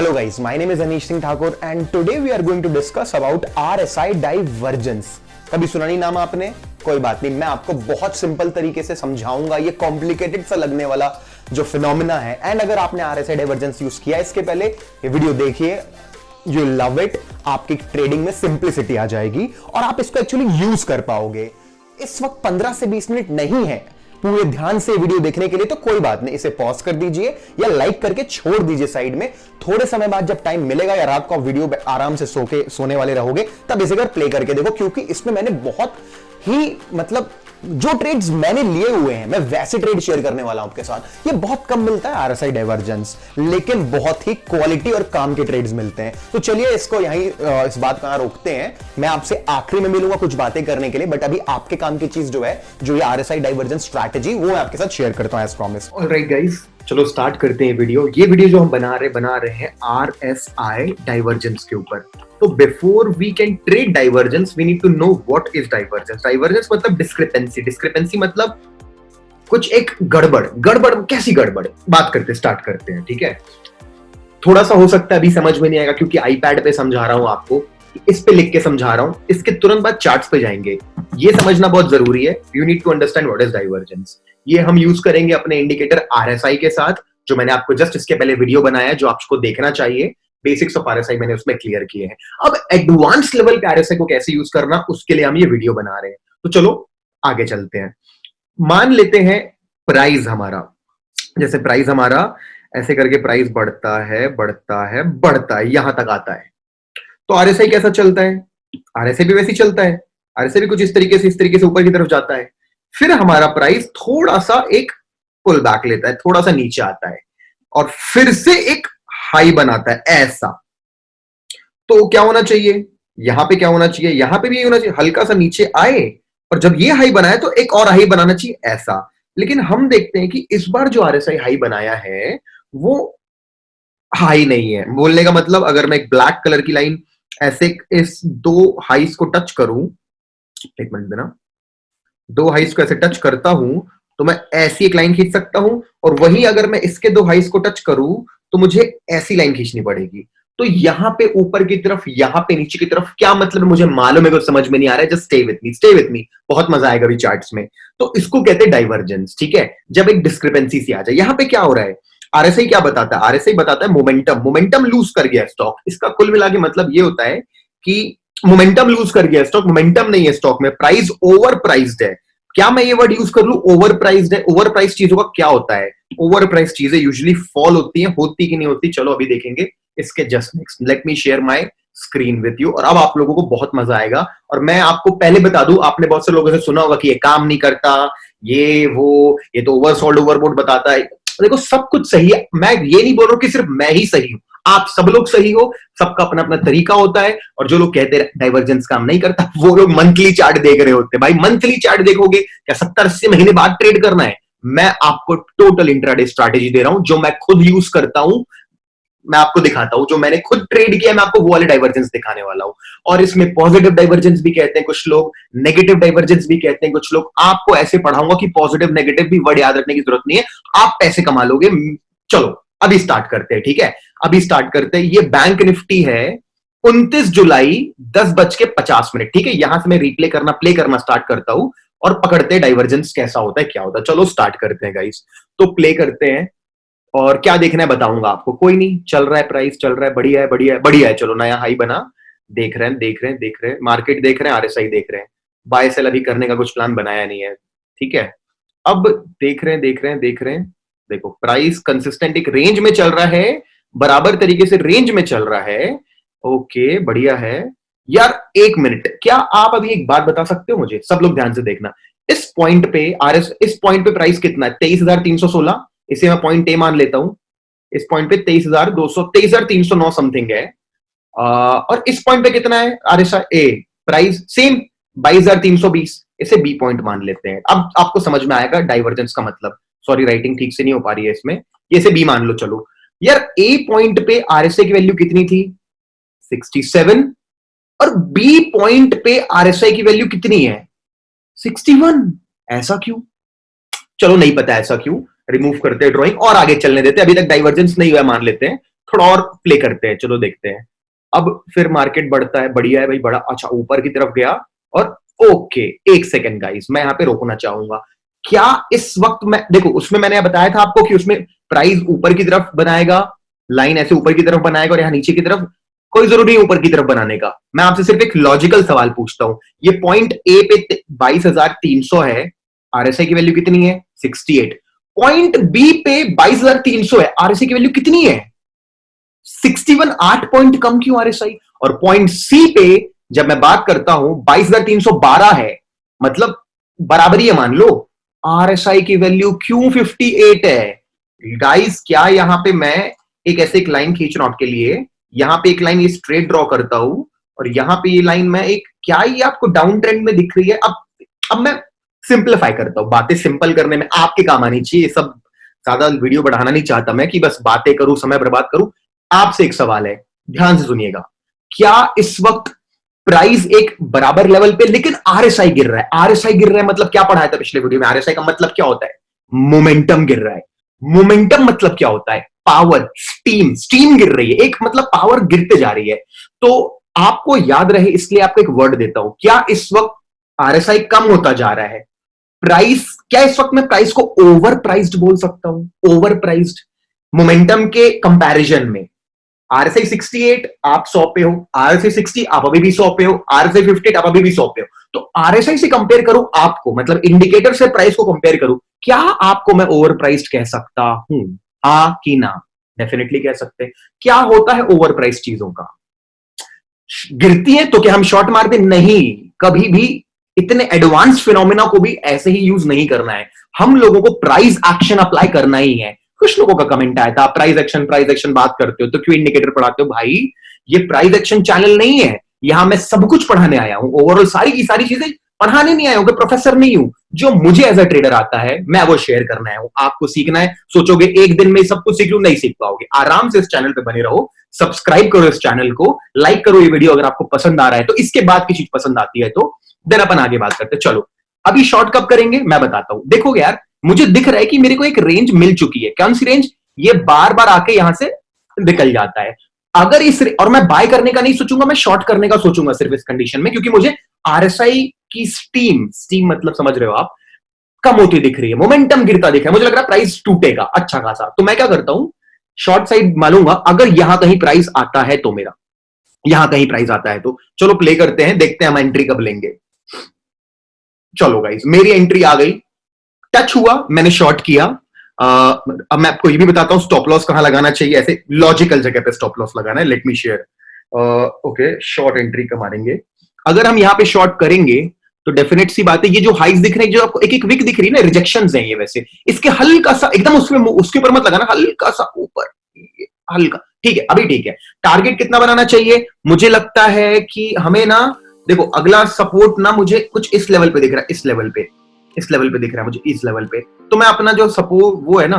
Hello guys, my name is Anish Singh Thakur and today we are going to discuss about RSI divergence. कभी सुना नहीं नाम आपने? कोई बात नहीं, मैं आपको बहुत सिंपल तरीके से समझाऊंगा ये कॉम्प्लिकेटेड सा लगने वाला जो फिनोमिना है। एंड अगर आपने RSI डाइवर्जेंस यूज किया इसके पहले, ये वीडियो देखिए, यू लव इट। आपकी ट्रेडिंग में सिंप्लिसिटी आ जाएगी और आप इसको एक्चुअली यूज कर पाओगे। इस वक्त 15 से 20 मिनट नहीं है पूरे ध्यान से वीडियो देखने के लिए, तो कोई बात नहीं, इसे पॉज कर दीजिए या लाइक करके छोड़ दीजिए साइड में। थोड़े समय बाद जब टाइम मिलेगा या रात को आप वीडियो आराम से सोने वाले रहोगे, तब इसे प्ले करके देखो, क्योंकि इसमें मैंने बहुत ही जो ट्रेड्स मैंने लिए हुए हैं, मैं वैसे ट्रेड शेयर करने वाला हूं आपके साथ। ये बहुत कम मिलता है आरएसआई डाइवर्जेंस, लेकिन बहुत ही क्वालिटी और काम के ट्रेड्स मिलते हैं। तो चलिए इसको यहीं इस बात को रोकते हैं। मैं आपसे आखिरी में मिलूंगा कुछ बातें करने के लिए, बट अभी आपके काम की चीज जो है, जो ये आरएसआई डाइवर्जेंस स्ट्रैटेजी, वो मैं आपके साथ शेयर करता हूं एज प्रॉमिस। ऑलराइट गाइस, चलो स्टार्ट करते हैं वीडियो। ये वीडियो जो हम बना रहे हैं आरएसआई डाइवर्जेंस के ऊपर। तो before we can trade divergence we need to know what is divergence. Divergence मतलब डिस्क्रिपेंसी मतलब कुछ एक गड़बड़ कैसी गड़बड़, बात करते स्टार्ट करते हैं, ठीक है। थोड़ा सा हो सकता है अभी समझ में नहीं आएगा क्योंकि आईपैड पे समझा रहा हूं आपको, इस पे लिख के समझा रहा हूं। इसके तुरंत बाद चार्ट्स पे जाएंगे, ये समझना बहुत जरूरी है। You need to understand what is divergence. ये हम यूज करेंगे अपने इंडिकेटर आरएसआई के साथ, जो मैंने आपको जस्ट इसके पहले वीडियो बनाया है, जो आपको देखना चाहिए। बेसिक्स ऑफ आरएसआई मैंने उसमें क्लियर किए हैं। अब एडवांस लेवल पे आरएसआई को कैसे यूज करना, उसके लिए हम ये वीडियो बना रहे हैं। तो चलो आगे चलते हैं। मान लेते हैं प्राइस हमारा, जैसे प्राइस हमारा ऐसे करके प्राइस बढ़ता है, यहां तक आता है। तो आरएसआई कैसा चलता है? आरएसआई भी वैसे ही चलता है। आरएसआई भी कुछ इस तरीके से ऊपर की तरफ जाता है। फिर हमारा प्राइस थोड़ा सा एक पुल बैक लेता है, थोड़ा सा नीचे आता है और फिर से एक हाई बनाता है ऐसा। तो क्या होना चाहिए यहां पे? क्या होना चाहिए यहां पे भी? यही होना चाहिए, हल्का सा नीचे आए और जब ये हाई बनाए तो एक और हाई बनाना चाहिए ऐसा। लेकिन हम देखते हैं कि इस बार जो आरएसआई हाई बनाया है वो हाई नहीं है। बोलने का मतलब, अगर मैं एक ब्लैक कलर की लाइन ऐसे इस दो हाइस को टच करूं, एक मिनट देना, दो हाइस को ऐसे टच करता हूं तो मैं ऐसी एक लाइन खींच सकता हूं, और वहीं अगर मैं इसके दो हाइस को टच करूं तो मुझे ऐसी लाइन खींचनी पड़ेगी। तो यहां पे ऊपर की तरफ, यहां पे नीचे की तरफ, क्या मतलब मुझे मालूम है, कुछ समझ में नहीं आ रहा है। जस्ट स्टे विथ मी, बहुत मजा आएगा अभी चार्ट्स में। तो इसको कहते हैं डाइवर्जेंस, ठीक है। जब एक डिस्क्रिपेंसी सी आ जाए, यहां पे क्या हो रहा है? आरएसआई क्या बताता है? आरएसआई बताता है मोमेंटम लूज कर गया स्टॉक। इसका कुल मिला के मतलब ये होता है कि मोमेंटम लूज कर गया स्टॉक, मोमेंटम नहीं है स्टॉक में, प्राइस ओवर प्राइस्ड है। क्या मैं ये वर्ड यूज कर लूं, ओवर प्राइस्ड है? ओवर प्राइस चीजों का क्या होता है? ओवर प्राइस चीजें यूजुअली फॉल होती हैं, होती कि नहीं होती, चलो अभी देखेंगे इसके just next. Let me share my screen with you, और अब आप लोगों को बहुत मजा आएगा। और मैं आपको पहले बता दूं, आपने बहुत से लोगों से सुना होगा कि ये काम नहीं करता, ये तो ओवरसोल्ड ओवरबोट बताता है। देखो सब कुछ सही है, मैं ये नहीं बोल रहा हूं कि सिर्फ मैं ही सही हूं, आप सब लोग सही हो, सबका अपना अपना तरीका होता है। और जो लोग कहते हैं डाइवर्जेंस काम नहीं करता, वो लोग मंथली चार्ट देख रहे होते हैं। भाई मंथली चार्ट देखोगे क्या 70-80 महीने बाद ट्रेड करना है? मैं आपको टोटल इंट्राडे स्ट्रैटेजी दे रहा हूं, जो मैं खुद यूज करता हूं, मैं आपको दिखाता हूं, जो मैंने खुद ट्रेड किया, मैं आपको वो वाले डाइवर्जेंस दिखाने वाला हूं। और इसमें पॉजिटिव डाइवर्जेंस भी कहते हैं कुछ लोग, नेगेटिव डाइवर्जेंस भी कहते हैं कुछ लोग। आपको ऐसे पढ़ाऊंगा कि पॉजिटिव नेगेटिव भी वर्ड याद रखने की जरूरत नहीं है, आप पैसे कमा लोगे। चलो अभी स्टार्ट करते हैं, ठीक है। अभी स्टार्ट करते हैं। ये बैंक निफ्टी है 29 जुलाई 10:50, ठीक है। यहां से मैं प्ले करना स्टार्ट करता हूं और पकड़ते हैं डाइवर्जेंस कैसा होता है, क्या होता है। चलो स्टार्ट करते हैं गाइस। तो प्ले करते हैं और क्या देखना है बताऊंगा आपको। कोई नहीं, चल रहा है, प्राइस चल रहा है, बढ़िया है। चलो नया हाई बना, देख रहे हैं, मार्केट देख रहे हैं, आरएसआई देख रहे हैं। बाय सेल अभी करने का कुछ प्लान बनाया नहीं है, ठीक है। अब देख रहे हैं, देखो प्राइस कंसिस्टेंट एक रेंज में चल रहा है, बराबर तरीके से रेंज में चल रहा है। ओके, बढ़िया है यार। एक मिनट, क्या आप अभी एक बात बता सकते हो मुझे? सब लोग ध्यान से देखना। इस पॉइंट पे प्राइस कितना है? 23,316। इसे मैं पॉइंट ए मान लेता हूं। इस पॉइंट पे 23,309 समथिंग है। और इस पॉइंट पे कितना है आरएसआई ए प्राइस? सेम 22,320। इसे बी पॉइंट मान लेते हैं। अब आपको समझ में आएगा डाइवर्जेंस का मतलब। सॉरी, राइटिंग ठीक से नहीं हो पा रही है इसमें। ये से बी मान लो। चलो यार, ए पॉइंट पे आरएसआई की वैल्यू कितनी थी? 67। और बी पॉइंट पे आरएसआई की वैल्यू कितनी है? 61। ऐसा क्यों? चलो नहीं पता ऐसा क्यों, रिमूव करते हैं ड्राइंग और आगे चलने देते हैं। अभी तक डाइवर्जेंस नहीं हुआ, मान लेते हैं। थोड़ा और प्ले करते हैं, चलो देखते हैं। अब फिर मार्केट बढ़ता है, बढ़िया है भाई, बड़ा अच्छा ऊपर की तरफ गया और ओके, एक सेकेंड गाइस, मैं यहां पे रोकना चाहूंगा। क्या इस वक्त मैं देखो, उसमें मैंने बताया था आपको कि उसमें प्राइस ऊपर की तरफ बनाएगा, लाइन ऐसे ऊपर की तरफ बनाएगा और यहां नीचे की तरफ, कोई जरूरी नहीं ऊपर की तरफ बनाने का। मैं आपसे सिर्फ एक लॉजिकल सवाल पूछता हूं, ये पॉइंट ए पे 22,300 है, आरएसआई की वैल्यू कितनी है? 68। पॉइंट बी पे 22,300 है, आरएसआई की वैल्यू कितनी है? 61। 8 पॉइंट कम क्यों आरएसआई? और पॉइंट सी पे जब मैं बात करता हूं 22,312 है, मतलब बराबरी है मान लो, आरएसआई की वैल्यू क्यों 58 है? गाइस, क्या यहां पे मैं एक ऐसे एक लाइन खींच रहा हूं आपके लिए, यहां पे एक लाइन ये स्ट्रेट ड्रॉ करता हूं और यहां पे ये लाइन मैं एक, क्या ये आपको डाउन ट्रेंड में दिख रही है? अब मैं सिंप्लीफाई करता हूं, बातें सिंपल करने में आपके काम आनी चाहिए, ये सब ज्यादा वीडियो बढ़ाना नहीं चाहता मैं कि बस बातें करूं, समय बर्बाद करूं। आपसे एक सवाल है, ध्यान से सुनिएगा। क्या इस वक्त प्राइस एक बराबर लेवल पे, लेकिन आरएसआई गिर रहा है? आरएसआई गिर रहा है मतलब क्या पढ़ाया था पिछले वीडियो में? आरएसआई का मतलब क्या होता है? मोमेंटम गिर रहा है। मोमेंटम मतलब क्या होता है? पावर, स्टीम, स्टीम गिर रही है, एक मतलब पावर गिरते जा रही है। तो आपको याद रहे इसलिए आपको एक वर्ड देता हूं, क्या इस वक्त आरएसआई कम होता जा रहा है? प्राइस, क्या इस वक्त मैं प्राइस को ओवर प्राइस्ड बोल सकता हूं? ओवर प्राइस्ड मोमेंटम के कंपैरिजन में। आरएसआई 68, आप 100 पे हो, आरएसआई 60 आप अभी भी 100 पे हो, आरएसआई 58 आप अभी भी 100 पे हो। तो आरएसआई से कंपेयर करूं आपको, मतलब इंडिकेटर से प्राइस को कंपेयर करूं, क्या आपको मैं ओवर प्राइस्ड कह सकता हूं? हाँ कि ना? डेफिनेटली कह सकते हैं। क्या होता है ओवर प्राइस चीजों का? गिरती है तो क्या हम शॉर्ट मार दें? नहीं, कभी भी इतने एडवांस फिनोमिना को भी ऐसे ही यूज नहीं करना है। हम लोगों को प्राइस एक्शन अप्लाई करना ही है। कुछ लोगों का कमेंट आया था, प्राइस एक्शन बात करते हो तो क्यों इंडिकेटर पढ़ाते हो? भाई, ये प्राइस एक्शन चैनल नहीं है, यहां मैं सब कुछ पढ़ाने आया हूं, ओवरऑल सारी की सारी चीजें पढ़ाने नहीं आया हूं, प्रोफेसर नहीं हूं। जो मुझे एज अ ट्रेडर आता है मैं वो शेयर करना है, आपको सीखना है। सोचोगे एक दिन में सब कुछ सीख लूं, नहीं सीख पाओगे। आराम से इस चैनल पे बने रहो, सब्सक्राइब करो इस चैनल को, लाइक करो ये वीडियो अगर आपको पसंद आ रहा है तो। इसके बाद की चीज पसंद आती है तो देन अपन आगे बात करते हैं। चलो, अभी शॉर्ट कब करेंगे मैं बताता हूं। देखो यार, मुझे दिख रहा है कि मेरे को एक रेंज मिल चुकी है। कौन सी रेंज? ये बार बार आके यहां से निकल जाता है। अगर इस, और मैं बाय करने का नहीं सोचूंगा, मैं शॉर्ट करने का सोचूंगा सिर्फ इस कंडीशन में, क्योंकि मुझे आरएसआई की स्टीम, स्टीम मतलब समझ रहे हो आप, कम होती दिख रही है, मोमेंटम गिरता दिख रहा है, मुझे लग रहा है प्राइस टूटेगा अच्छा खासा। तो मैं क्या करता हूं, शॉर्ट साइड मालूंगा। अगर यहां कहीं प्राइस आता है तो, मेरा यहां कहीं प्राइस आता है तो चलो प्ले करते हैं, देखते हैं हम एंट्री कब लेंगे। चलो गाइस, मेरी एंट्री आ गई, टच हुआ, मैंने शॉर्ट किया। अब मैं आपको ये भी बताता हूं स्टॉप लॉस कहां लगाना चाहिए, ऐसे लॉजिकल जगह पे स्टॉप लॉस लगाना है। Let me share. Okay, short entry का मारेंगे। अगर हम यहां पे शॉर्ट करेंगे तो डेफिनेट सी बात है, ये जो हाइस दिख रहे हैं, जो आपको एक एक विक दिख रही है ना, रिजेक्शंस हैं ये, वैसे इसके हल्का सा एकदम उसमें उसके ऊपर मत लगाना, हल्का सा ऊपर, हल्का, ठीक है, अभी ठीक है। टारगेट कितना बनाना चाहिए? मुझे लगता है कि हमें ना, देखो अगला सपोर्ट ना मुझे कुछ इस लेवल पे दिख रहा है, इस लेवल पे, इस लेवल पे दिख रहा है मुझे, इस लेवल पे। तो मैं अपना जो सपोर्ट वो है ना,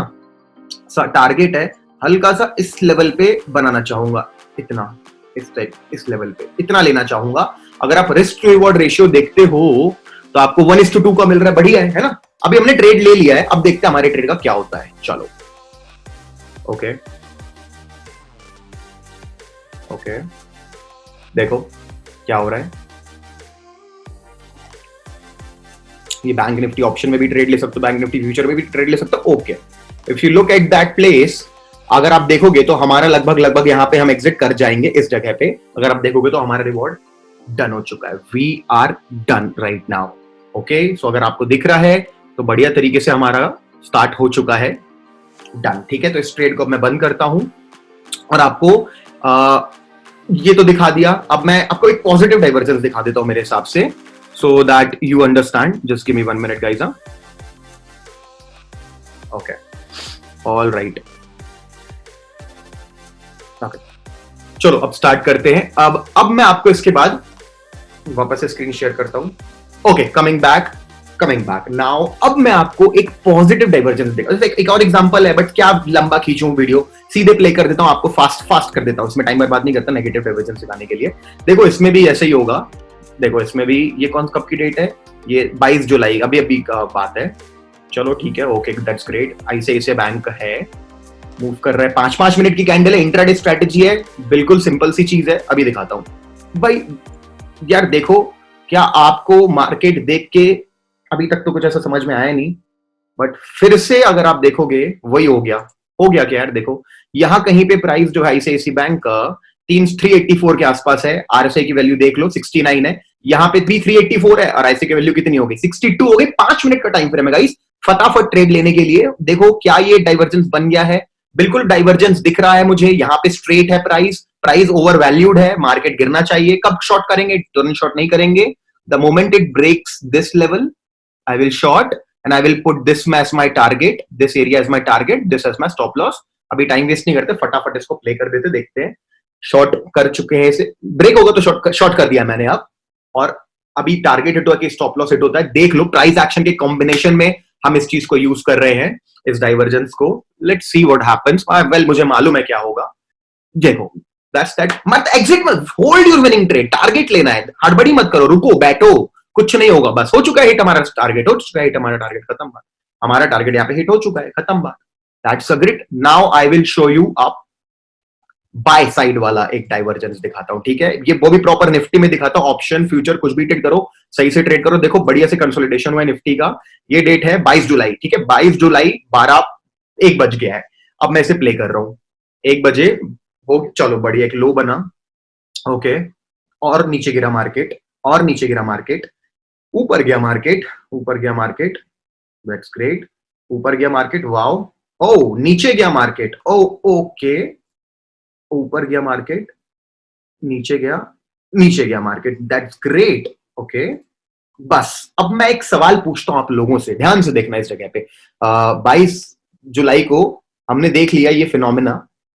टारगेट है, हल्का सा इस लेवल पे बनाना चाहूंगा, इतना, इस टाइप, इस लेवल पे इतना लेना चाहूंगा। अगर आप रिस्क टू रिवॉर्ड रेशियो देखते हो तो आपको 1:2 का मिल रहा है, बढ़िया है ना? अभी हमने ट्रेड ले लिया है, अब देखते हैं हमारे ट्रेड का क्या होता है। चलो, ओके ओके, देखो क्या हो रहा है। ये बैंक निफ्टी ऑप्शन में भी ट्रेड ले सकते हो, बैंक निफ्टी फ्यूचर में भी ट्रेड ले सकते हो। Okay, if you look at that place, अगर आप देखोगे तो हमारा लगभग यहां पे हम एग्जिट कर जाएंगे इस जगह पे। अगर आप देखोगे तो हमारा रिवॉर्ड डन हो चुका है, we are done right now. Okay, so अगर आपको दिख रहा है तो बढ़िया तरीके से हमारा स्टार्ट हो चुका है, डन। ठीक है, तो इस ट्रेड को मैं बंद करता हूं और आपको ये तो दिखा दिया। अब मैं आपको एक पॉजिटिव डाइवर्जेंस दिखा देता हूं मेरे हिसाब से, so that you understand. Just give me 1 minute guys. Okay, all right. Okay, चलो अब स्टार्ट करते हैं। अब मैं आपको इसके बाद वापस से स्क्रीन शेयर करता हूं। Okay, coming back now. अब मैं आपको एक पॉजिटिव डाइवर्जेंस देगा, एक और एग्जांपल है, बट क्या लंबा खींचूं वीडियो, सीधे प्ले कर देता हूं, आपको फास्ट कर देता हूं, इसमें टाइम बर्बाद नहीं करता नेगेटिव डाइवर्जेंस दिखाने के लिए। देखो इसमें भी ऐसे ही होगा, देखो इसमें भी, ये कब की डेट है? ये 22 जुलाई, अभी का बात है। चलो ठीक है, okay, that's great. ICICI bank है, मूव कर रहा है, 5-5 मिनट की कैंडल है, इंट्राडे स्ट्रेटेजी है, बिल्कुल सिंपल सी चीज है। अभी दिखाता हूं भाई। यार देखो, क्या आपको मार्केट देख के अभी तक तो कुछ ऐसा समझ में आया नहीं, बट फिर से अगर आप देखोगे वही हो गया क्या यार। देखो यहां कहीं पे प्राइस जो है आईसीआईसी बैंक का 384 के आसपास है, आरएसआई की वैल्यू देख लो 69 है, यहाँ पे भी 384 है और आईसी की वैल्यू कितनी हो गई 62 हो गई। 5 मिनट का टाइम फ्रेम है गाइस, फटाफट ट्रेड लेने के लिए। देखो क्या ये डाइवर्जेंस बन गया है, बिल्कुल डाइवर्जेंस दिख रहा है मुझे। यहाँ पे स्ट्रेट है प्राइस ओवर वैल्यूड है, मार्केट गिरना चाहिए। कब शॉर्ट करेंगे? तुरंत शॉर्ट नहीं करेंगे। The moment it breaks this level I will short and I will put this as my target, this area is my target, this as my stop loss। अभी time waste नहीं करते, फटाफट इसको play कर देते, देखते हैं। शॉर्ट कर चुके हैं, इसे ब्रेक होगा तो शॉर्ट कर दिया मैंने अब, और अभी टारगेट हिट होता है, स्टॉप लॉस हिट होता है। देख लो प्राइस एक्शन के कॉम्बिनेशन में हम इस चीज को यूज कर रहे हैं, इस डाइवर्जेंस को। Let's see what happens. Well मुझे मालूम है क्या होगा। देखो दैट्स दैट। मत एग्जिट मत, hold your winning trade. Target लेना है, हड़बड़ी मत करो, रुको बैठो, कुछ नहीं होगा। बस हो चुका है हिट, हमारा टारगेट हो चुका है हिट, हमारा टारगेट खत्म बात। हमारा टारगेट यहाँ पे हिट हो चुका है, खत्म बात। That's a great. Now I will show you up by side वाला एक डाइवर्जेंस दिखाता हूं, ठीक है। ये वो भी प्रॉपर निफ्टी में दिखाता हूं, ऑप्शन फ्यूचर कुछ भी ट्रेड करो, सही से ट्रेड करो। देखो बढ़िया से कंसोलिडेशन हुआ है निफ्टी का। ये डेट है 22 जुलाई, ठीक है। 22 जुलाई 1 बज गया है। अब मैं इसे प्ले कर रहा हूं 1 बजे। वो चलो बढ़िया, एक लो बना, ओके, और नीचे गिरा मार्केट, और नीचे गिरा मार्केट, ऊपर गया मार्केट, ऊपर गया मार्केट, दैट्स ग्रेट। ऊपर गया मार्केट, वाओ। ओ नीचे गया मार्केट, ओ ओके, ऊपर गया मार्केट, नीचे गया मार्केट, दैट्स ग्रेट, ओके। बस अब मैं एक सवाल पूछता हूं आप लोगों से, ध्यान से देखना इस जगह पे। 22 जुलाई को हमने देख लिया ये फिनोमिना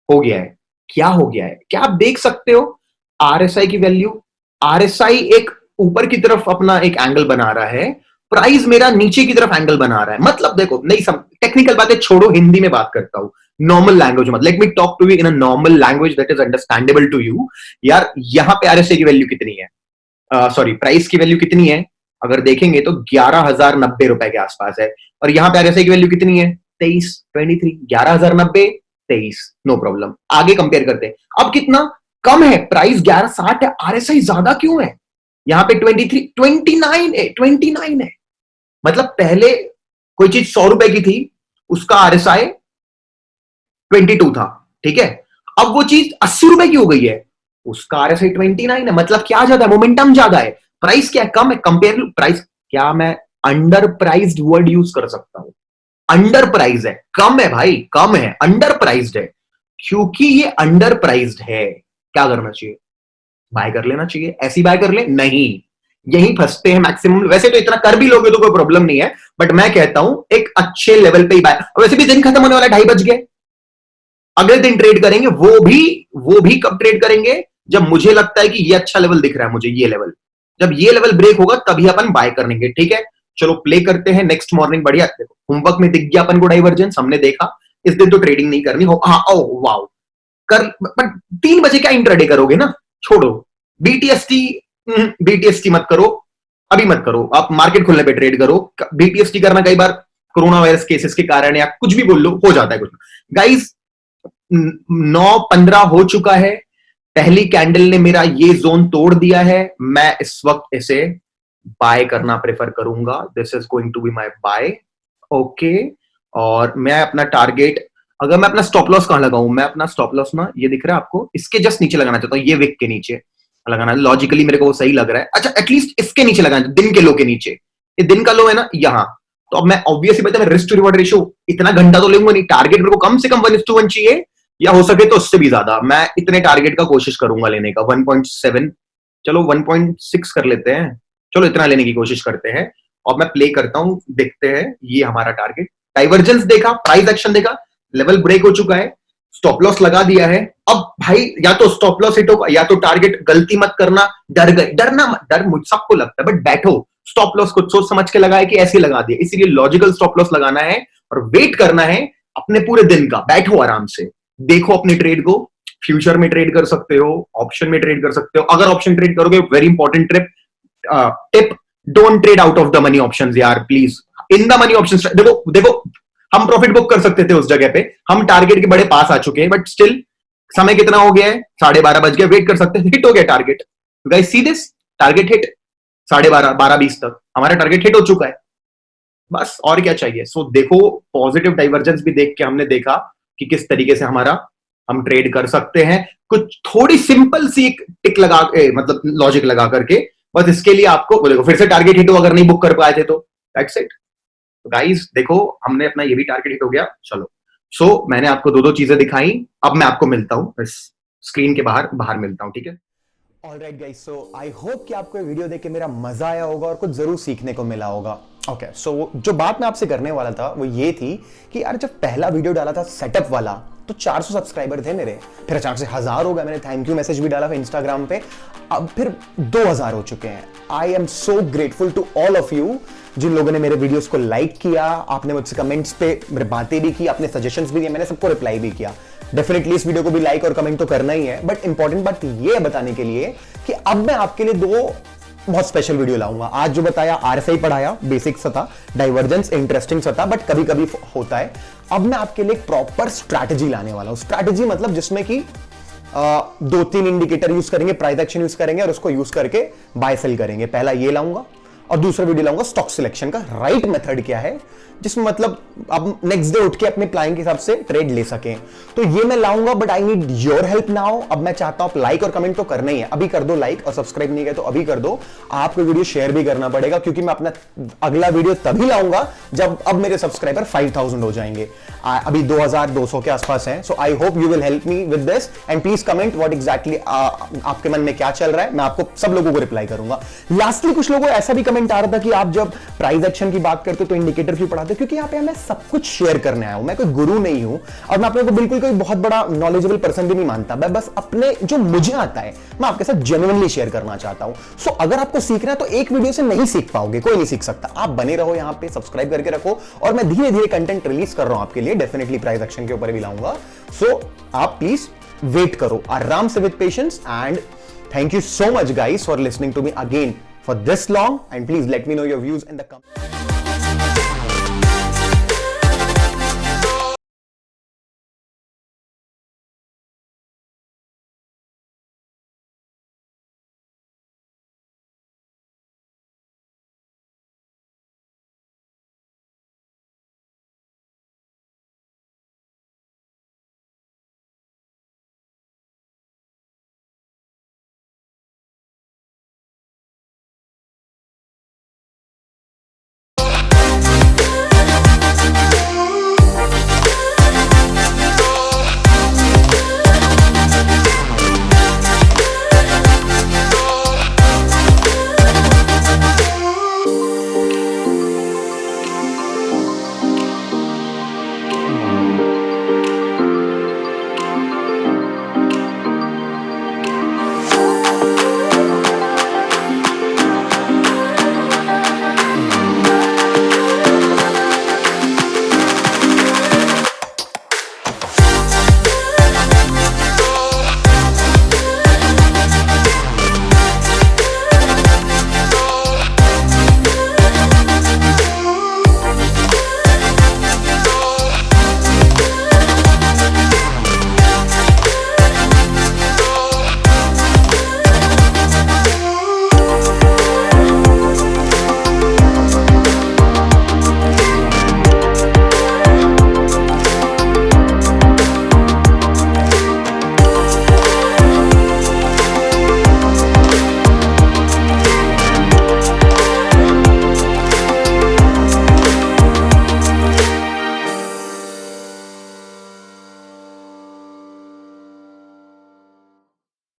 हो गया है। क्या हो गया है? क्या आप देख सकते हो आरएसआई की वैल्यू? आरएसआई एक ऊपर की तरफ अपना एक एंगल बना रहा है, प्राइस मेरा नीचे की तरफ एंगल बना रहा है। मतलब देखो, नहीं टेक्निकल बातें छोड़ो, हिंदी में बात करता हूं, नॉर्मल लैंग्वेज में। Let me talk to you in a normal language that is understandable to you. यार यहां पे आरएसआई की वैल्यू कितनी है, सॉरी प्राइस की वैल्यू कितनी है? अगर देखेंगे तो 11,090 रुपए के आसपास है, और यहां पे आरएसआई की वैल्यू कितनी है? 23 11,090 23, नो प्रॉब्लम। आगे कंपेयर करते हैं, अब कितना कम है, प्राइस 1160 है, आरएसआई ज्यादा क्यों है? यहां पे 29 है। मतलब पहले कोई चीज 100 रुपए की थी, उसका आरएसआई 22 था, ठीक है। अब वो चीज 80 रुपए की हो गई है, उसका आरएसआई 29 है। मतलब क्या ज्यादा है? मोमेंटम ज्यादा है। प्राइस क्या है? कम है। कंपेयर प्राइस, क्या मैं अंडर प्राइज्ड वर्ड यूज कर सकता हूं? अंडर प्राइज है, कम है भाई, कम है, अंडर प्राइज्ड है। क्योंकि ये अंडर प्राइज्ड है, क्या करना चाहिए? बाय कर लेना चाहिए। ऐसी बाय कर ले? नहीं, यही फंसते हैं मैक्सिमम। वैसे तो इतना कर भी लोगे तो कोई प्रॉब्लम नहीं है, बट मैं कहता हूं एक अच्छे लेवल पे ही बाय। वैसे भी दिन खत्म होने वाला, 2:30 बज गए, अगले दिन ट्रेड करेंगे। वो भी कब ट्रेड करेंगे? जब मुझे लगता है कि ये अच्छा लेवल दिख रहा है मुझे, ये लेवल, जब ये लेवल ब्रेक होगा तभी अपन बाय करेंगे, ठीक है। चलो प्ले करते हैं नेक्स्ट मॉर्निंग। बढ़िया, देखो होमवर्क में दिख गया अपन को डाइवर्जेंस, हमने देखा। इस दिन तो ट्रेडिंग नहीं करनी हो, हाँ, ओ वाओ कर, बट 3 बजे क्या इंट्राडे करोगे ना, छोड़ो। बीटीएसटी मत करो, अभी मत करो, आप मार्केट खुलने पे ट्रेड करो। बीटीएसटी करना कई बार कोरोना वायरस केसेस के कारण या कुछ भी बोल लो, हो जाता है कुछ। गाइस 9:15 हो चुका है, पहली कैंडल ने मेरा ये जोन तोड़ दिया है। मैं इस वक्त इसे बाय करना प्रेफर करूंगा। This is going to be my buy, okay. और मैं अपना टारगेट, अगर मैं अपना स्टॉप लॉस कहां लगाऊं? मैं अपना स्टॉप लॉस ना, ये दिख रहा है आपको, इसके जस्ट नीचे लगाना चाहता हूं। ये विक के नीचे लगाना है, लॉजिकली मेरे को वो सही लग रहा है। अच्छा एटलीस्ट इसके नीचे लगाना, दिन के लो के नीचे। ये दिन का लो है ना यहां, तो अब मैं ऑब्वियसली बता, मैं रिस्क टू रिवॉर्ड रेशियो इतना घंटा तो लूंगा नहीं। टारगेट मेरे को कम से कम 1:1 चाहिए, या हो सके तो उससे भी ज्यादा। मैं इतने टारगेट का कोशिश करूंगा लेने का, 1.7, चलो 1.6 कर लेते हैं, चलो इतना लेने की कोशिश करते हैं। और मैं प्ले करता हूं, देखते हैं। ये हमारा टारगेट, डाइवर्जेंस देखा, प्राइस एक्शन देखा, लेवल ब्रेक हो चुका है, स्टॉप लॉस लगा दिया है। अब भाई या तो स्टॉप लॉस हिट होगा या तो टारगेट। गलती मत करना, डरना मत, डर मुझ सबको लगता है, बट बैठो, स्टॉप लॉस कुछ सोच समझ के लगाए कि ऐसे लगा दिया। इसीलिए लॉजिकल स्टॉप लॉस लगाना है और वेट करना है अपने पूरे दिन का। बैठो आराम से, देखो अपने ट्रेड को। फ्यूचर में ट्रेड कर सकते हो, ऑप्शन में ट्रेड कर सकते हो। अगर ऑप्शन ट्रेड करोगे, very important tip, don't trade out of the money options यार, please. In the money options देखो हम प्रॉफिट बुक कर सकते थे उस जगह पे, हम टारगेट के बड़े पास आ चुके हैं, बट स्टिल समय कितना हो गया है, 12:30 बज गया, वेट कर सकते हैं, हिट हो गया target. Guys see this, target hit, 12:30 12:20 तक हमारा टारगेट हिट हो चुका है, बस और क्या चाहिए। सो देखो, पॉजिटिव डाइवर्जेंस भी देख के हमने देखा कि किस तरीके से हम ट्रेड कर सकते हैं, कुछ थोड़ी सिंपल सी एक टिक लगा मतलब लॉजिक लगा करके। बस इसके लिए आपको देखो, फिर से टारगेट हिट हो, अगर नहीं बुक कर पाए थे तो दैट्स इट। गाइस देखो, हमने अपना ये भी टारगेट हिट हो गया, चलो। सो मैंने आपको दो चीजें दिखाई, अब मैं आपको मिलता हूं इस स्क्रीन के बाहर मिलता हूं, ठीक है। Alright guys, so I hope कि आपको ये वीडियो देख के मेरा मजा आया होगा और कुछ जरूर सीखने को मिला होगा। ओके, सो जो बात मैं आपसे करने वाला था वो ये थी कि यार जब पहला वीडियो डाला था सेटअप वाला तो 400 सब्सक्राइबर थे मेरे, फिर अचानक से 1000 हो गए, मैंने थैंक यू मैसेज भी डाला था इंस्टाग्राम पे, अब फिर 2000 हो चुके हैं। I am so grateful to all of you जिन लोगों ने मेरे वीडियोस को लाइक किया, आपने मुझसे कमेंट्स पे मेरे बातें भी की, आपने सजेशंस भी दिए, मैंने सबको रिप्लाई भी किया। डेफिनेटली इस वीडियो को भी लाइक और कमेंट तो करना ही है, बट इंपॉर्टेंट बात ये है बताने के लिए कि अब मैं आपके लिए दो बहुत स्पेशल वीडियो लाऊंगा। आज जो बताया RSI पढ़ाया, बेसिक सा था, डाइवर्जेंस इंटरेस्टिंग सा था, बट कभी कभी होता है। अब मैं आपके लिए एक प्रॉपर स्ट्रैटेजी लाने वाला हूं। स्ट्रैटेजी मतलब जिसमें कि 2-3 इंडिकेटर यूज करेंगे, प्राइस एक्शन यूज करेंगे और उसको यूज करके बाय सेल करेंगे। पहला ये लाऊंगा और दूसरा वीडियो लाऊंगा स्टॉक सिलेक्शन का राइट मेथड क्या है, जिसमें मतलब अब नेक्स्ट डे उठ के अपने प्लान के हिसाब से ट्रेड ले सकें। तो ये मैं लाऊंगा, but I need your help now. अब मैं चाहता हूं आप लाइक और कमेंट तो करना ही है, अभी कर दो लाइक, और सब्सक्राइब नहीं किया तो अभी कर दो। आपको वीडियो शेयर भी करना पड़ेगा क्योंकि मैं अपना अगला वीडियो तभी लाऊंगा जब अब मेरे सब्सक्राइबर 5000 हो जाएंगे। अभी 2200 के आसपास हैं। So I hope you will help me with this and please comment what exactly आपके मन में क्या चल रहा है, मैं आपको सब लोगों को रिप्लाई करूंगा। लास्टली कुछ लोगों को ऐसा भी कमेंट आ रहा था कि आप जब प्राइस एक्शन की बात करते हो तो इंडिकेटर क्यों पढ़ाते हो, क्योंकि यहाँ पे मैं सब कुछ शेयर करने आया हूं, मैं कोई गुरु नहीं हूं और मैं अपने को बिल्कुल कोई बहुत बड़ा नॉलेजेबल पर्सन भी नहीं मानता। मैं बस अपने जो मुझे आता है मैं आपके साथ जेन्युइनली शेयर करना चाहता हूं। सो अगर आपको सीखना है तो एक वीडियो से नहीं सीख पाओगे, कोई नहीं सीख सकता। आप बने रहो यहाँ पे, सब्सक्राइब करके रखो और मैं धीरे धीरे कंटेंट रिलीज कर रहा हूं आपके लिए, डेफिनेटली प्राइस एक्शन के ऊपर भी लाऊंगा। सो आप प्लीज वेट करो आराम से with patience and thank you so much guys for listening to me again for this long and please let me know your views in the comments.